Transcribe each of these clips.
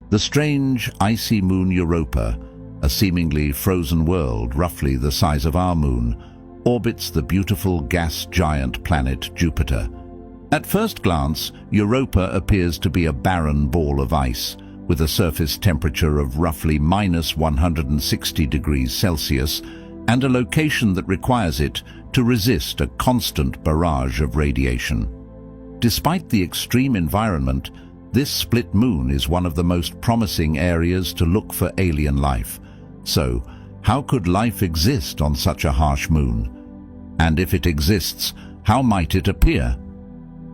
The strange, icy moon Europa, a seemingly frozen world roughly the size of our moon, orbits the beautiful gas giant planet Jupiter. At first glance, Europa appears to be a barren ball of ice, with a surface temperature of roughly -160 degrees Celsius and a location that requires it to resist a constant barrage of radiation. Despite the extreme environment, this split moon is one of the most promising areas to look for alien life. So, how could life exist on such a harsh moon? And if it exists, how might it appear?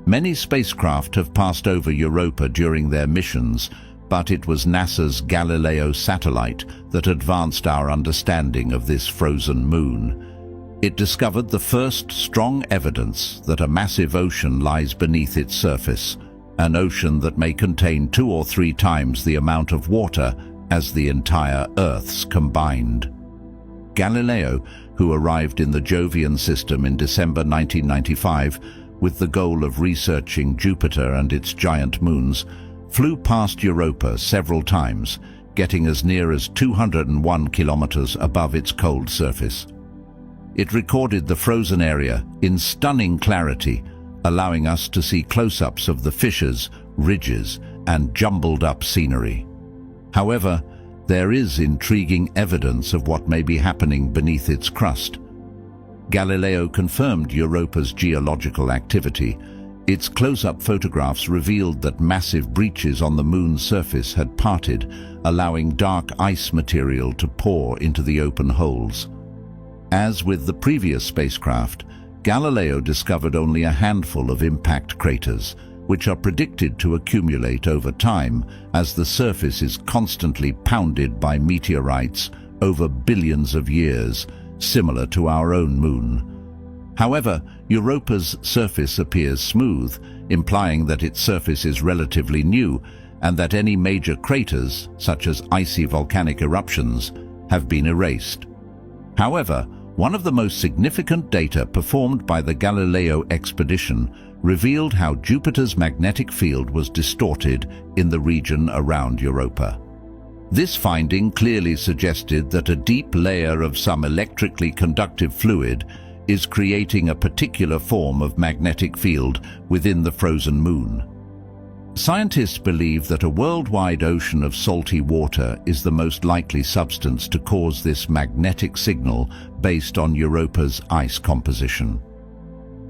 Many spacecraft have passed over Europa during their missions, but it was NASA's Galileo satellite that advanced our understanding of this frozen moon. It discovered the first strong evidence that a massive ocean lies beneath its surface, an ocean that may contain 2 or 3 times the amount of water as the entire Earth's combined. Galileo, who arrived in the Jovian system in December 1995 with the goal of researching Jupiter and its giant moons, flew past Europa several times, getting as near as 201 kilometers above its cold surface. It recorded the frozen area in stunning clarity, allowing us to see close-ups of the fissures, ridges, and jumbled-up scenery. However, there is intriguing evidence of what may be happening beneath its crust. Galileo confirmed Europa's geological activity. Its close-up photographs revealed that massive breaches on the moon's surface had parted, allowing dark ice material to pour into the open holes. As with the previous spacecraft, Galileo discovered only a handful of impact craters, which are predicted to accumulate over time as the surface is constantly pounded by meteorites over billions of years, similar to our own moon. However, Europa's surface appears smooth, implying that its surface is relatively new and that any major craters, such as icy volcanic eruptions, have been erased. However, one of the most significant data performed by the Galileo expedition revealed how Jupiter's magnetic field was distorted in the region around Europa. This finding clearly suggested that a deep layer of some electrically conductive fluid is creating a particular form of magnetic field within the frozen moon. Scientists believe that a worldwide ocean of salty water is the most likely substance to cause this magnetic signal based on Europa's ice composition.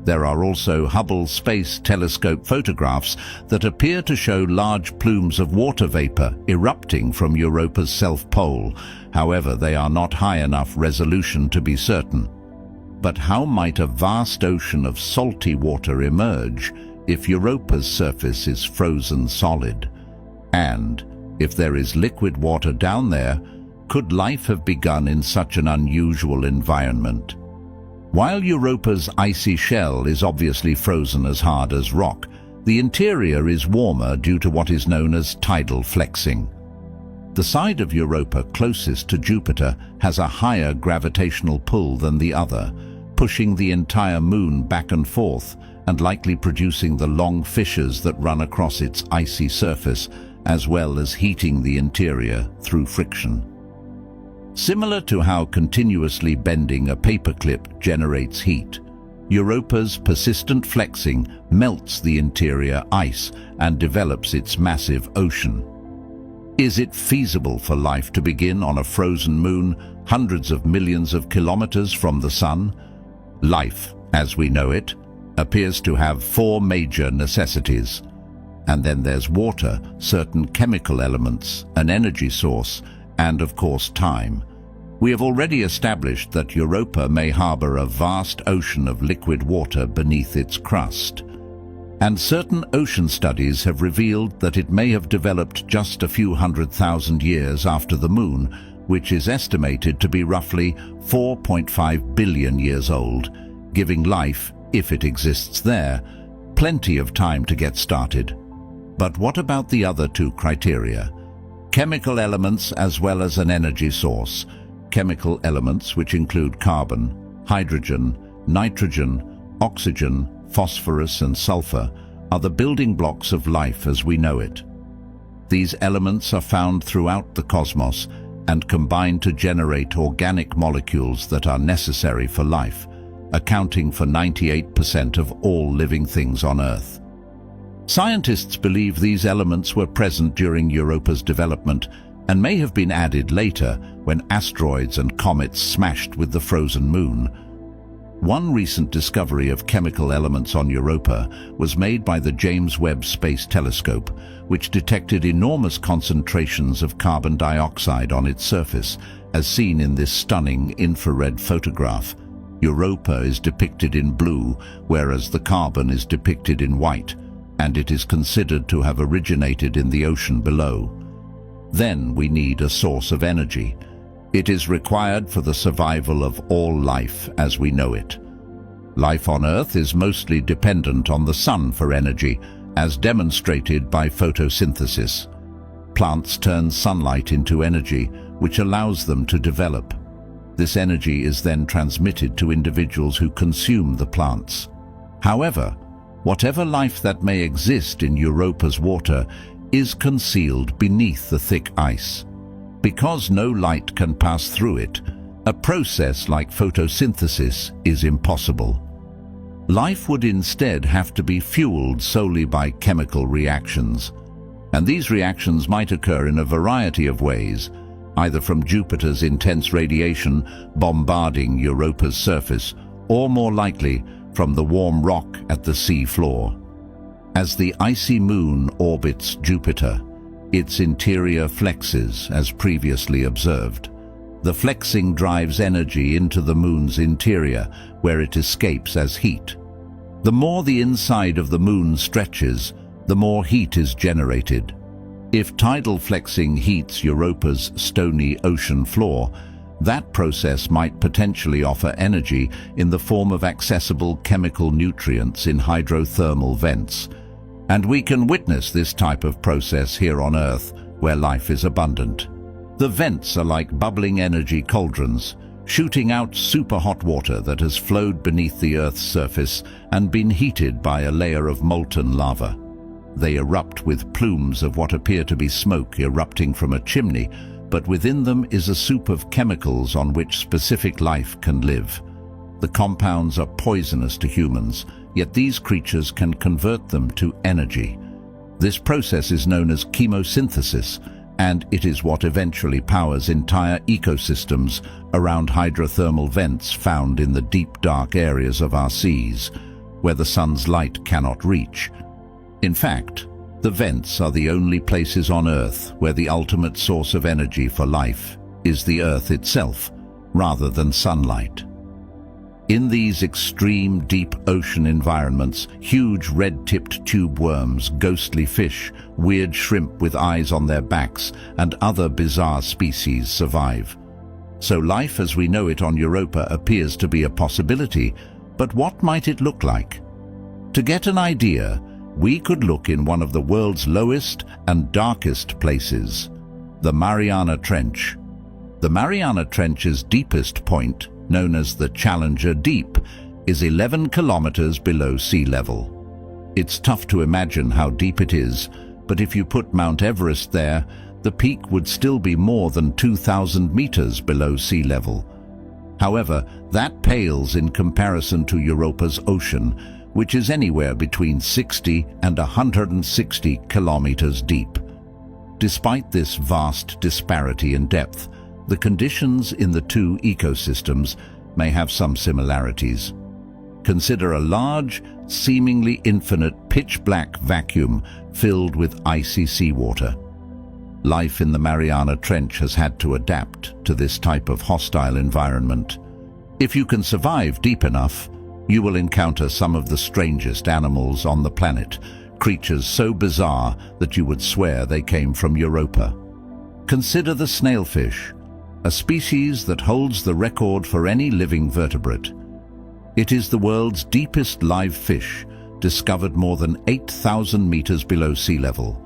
There are also Hubble Space Telescope photographs that appear to show large plumes of water vapor erupting from Europa's south pole. However, they are not high enough resolution to be certain. But how might a vast ocean of salty water emerge if Europa's surface is frozen solid? And if there is liquid water down there, could life have begun in such an unusual environment? While Europa's icy shell is obviously frozen as hard as rock, the interior is warmer due to what is known as tidal flexing. The side of Europa closest to Jupiter has a higher gravitational pull than the other, pushing the entire moon back and forth and likely producing the long fissures that run across its icy surface, as well as heating the interior through friction. Similar to how continuously bending a paperclip generates heat, Europa's persistent flexing melts the interior ice and develops its massive ocean. Is it feasible for life to begin on a frozen moon hundreds of millions of kilometers from the sun? Life, as we know it, appears to have 4 major necessities. And then there's water, certain chemical elements, an energy source, and of course time. We have already established that Europa may harbor a vast ocean of liquid water beneath its crust. And certain ocean studies have revealed that it may have developed just a few 100,000 years after the moon, which is estimated to be roughly 4.5 billion years old, giving life, if it exists there, plenty of time to get started. But what about the other 2 criteria? Chemical elements as well as an energy source. Chemical elements, which include carbon, hydrogen, nitrogen, oxygen, phosphorus and sulfur, are the building blocks of life as we know it. These elements are found throughout the cosmos and combine to generate organic molecules that are necessary for life, accounting for 98% of all living things on Earth. Scientists believe these elements were present during Europa's development and may have been added later when asteroids and comets smashed with the frozen moon. One recent discovery of chemical elements on Europa was made by the James Webb Space Telescope, which detected enormous concentrations of carbon dioxide on its surface, as seen in this stunning infrared photograph. Europa is depicted in blue, whereas the carbon is depicted in white, and it is considered to have originated in the ocean below. Then we need a source of energy. It is required for the survival of all life as we know it. Life on Earth is mostly dependent on the sun for energy, as demonstrated by photosynthesis. Plants turn sunlight into energy, which allows them to develop. This energy is then transmitted to individuals who consume the plants. However, whatever life that may exist in Europa's water is concealed beneath the thick ice. Because no light can pass through it, a process like photosynthesis is impossible. Life would instead have to be fueled solely by chemical reactions. And these reactions might occur in a variety of ways, either from Jupiter's intense radiation bombarding Europa's surface, or more likely, from the warm rock at the sea floor. As the icy moon orbits Jupiter, its interior flexes, as previously observed. The flexing drives energy into the moon's interior, where it escapes as heat. The more the inside of the moon stretches, the more heat is generated. If tidal flexing heats Europa's stony ocean floor, that process might potentially offer energy in the form of accessible chemical nutrients in hydrothermal vents. And we can witness this type of process here on Earth, where life is abundant. The vents are like bubbling energy cauldrons, shooting out super hot water that has flowed beneath the Earth's surface and been heated by a layer of molten lava. They erupt with plumes of what appear to be smoke erupting from a chimney, but within them is a soup of chemicals on which specific life can live. The compounds are poisonous to humans, yet these creatures can convert them to energy. This process is known as chemosynthesis, and it is what eventually powers entire ecosystems around hydrothermal vents found in the deep, dark areas of our seas, where the sun's light cannot reach. In fact, the vents are the only places on Earth where the ultimate source of energy for life is the Earth itself, rather than sunlight. In these extreme deep ocean environments, huge red-tipped tube worms, ghostly fish, weird shrimp with eyes on their backs, and other bizarre species survive. So life as we know it on Europa appears to be a possibility, but what might it look like? To get an idea, we could look in one of the world's lowest and darkest places, the Mariana Trench. The Mariana Trench's deepest point, known as the Challenger Deep, is 11 kilometers below sea level. It's tough to imagine how deep it is, but if you put Mount Everest there, the peak would still be more than 2,000 meters below sea level. However, that pales in comparison to Europa's ocean, which is anywhere between 60 and 160 kilometers deep. Despite this vast disparity in depth, the conditions in the two ecosystems may have some similarities. Consider a large, seemingly infinite pitch-black vacuum filled with icy seawater. Life in the Mariana Trench has had to adapt to this type of hostile environment. If you can survive deep enough, you will encounter some of the strangest animals on the planet, creatures so bizarre that you would swear they came from Europa. Consider the snailfish, a species that holds the record for any living vertebrate. It is the world's deepest live fish, discovered more than 8,000 meters below sea level.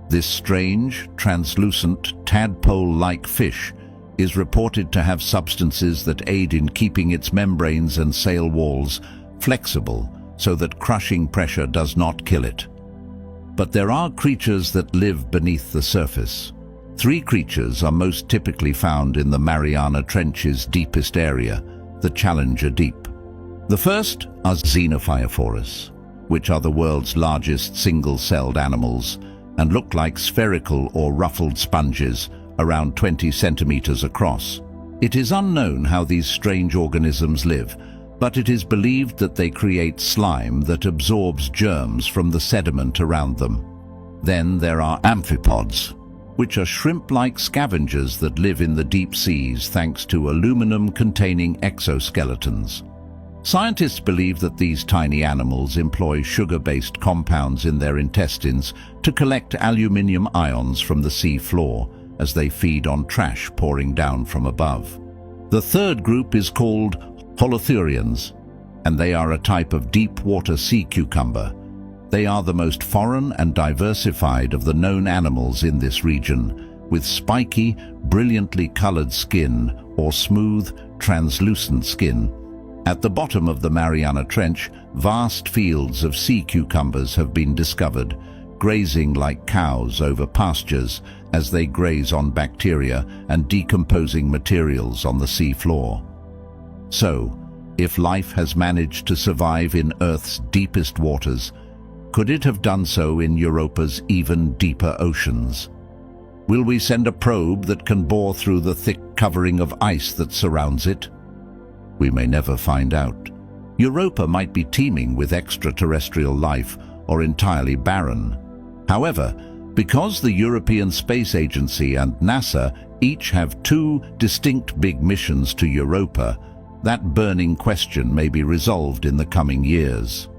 This strange, translucent, tadpole-like fish is reported to have substances that aid in keeping its membranes and sail walls flexible so that crushing pressure does not kill it. But there are creatures that live beneath the surface. Three creatures are most typically found in the Mariana Trench's deepest area, the Challenger Deep. The first are xenophyophorus, which are the world's largest single-celled animals and look like spherical or ruffled sponges around 20 centimeters across. It is unknown how these strange organisms live, but it is believed that they create slime that absorbs germs from the sediment around them. Then there are amphipods, which are shrimp-like scavengers that live in the deep seas thanks to aluminum-containing exoskeletons. Scientists believe that these tiny animals employ sugar-based compounds in their intestines to collect aluminium ions from the sea floor as they feed on trash pouring down from above. The third group is called holothurians, and they are a type of deep-water sea cucumber. They are the most foreign and diversified of the known animals in this region, with spiky, brilliantly colored skin or smooth, translucent skin. At the bottom of the Mariana Trench, vast fields of sea cucumbers have been discovered, grazing like cows over pastures as they graze on bacteria and decomposing materials on the sea floor. So, if life has managed to survive in Earth's deepest waters, could it have done so in Europa's even deeper oceans? Will we send a probe that can bore through the thick covering of ice that surrounds it? We may never find out. Europa might be teeming with extraterrestrial life or entirely barren. However, because the European Space Agency and NASA each have two distinct big missions to Europa, that burning question may be resolved in the coming years.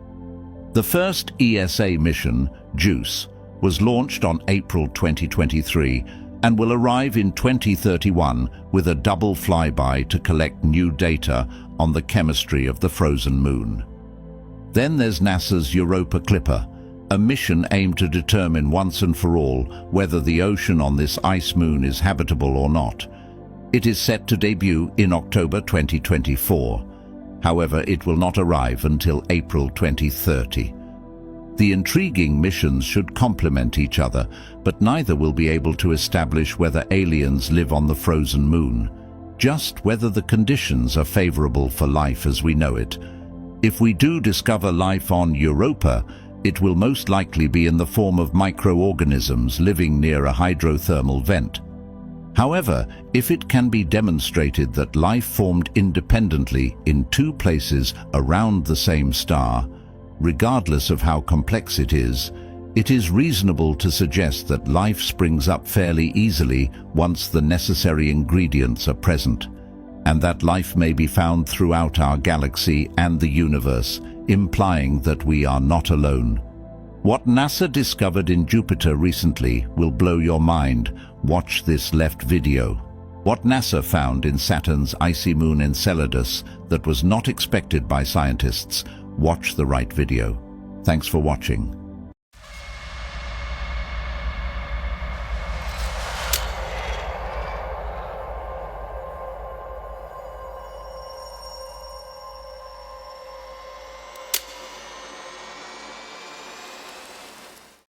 The first ESA mission, JUICE, was launched on April 2023 and will arrive in 2031 with a double flyby to collect new data on the chemistry of the frozen moon. Then there's NASA's Europa Clipper, a mission aimed to determine once and for all whether the ocean on this ice moon is habitable or not. It is set to debut in October 2024. However, it will not arrive until April 2030. The intriguing missions should complement each other, but neither will be able to establish whether aliens live on the frozen moon, just whether the conditions are favorable for life as we know it. If we do discover life on Europa, it will most likely be in the form of microorganisms living near a hydrothermal vent. However, if it can be demonstrated that life formed independently in two places around the same star, regardless of how complex it is reasonable to suggest that life springs up fairly easily once the necessary ingredients are present, and that life may be found throughout our galaxy and the universe, implying that we are not alone. What NASA discovered in Jupiter recently will blow your mind. Watch this left video. What NASA found in Saturn's icy moon Enceladus that was not expected by scientists. Watch the right video. Thanks for watching.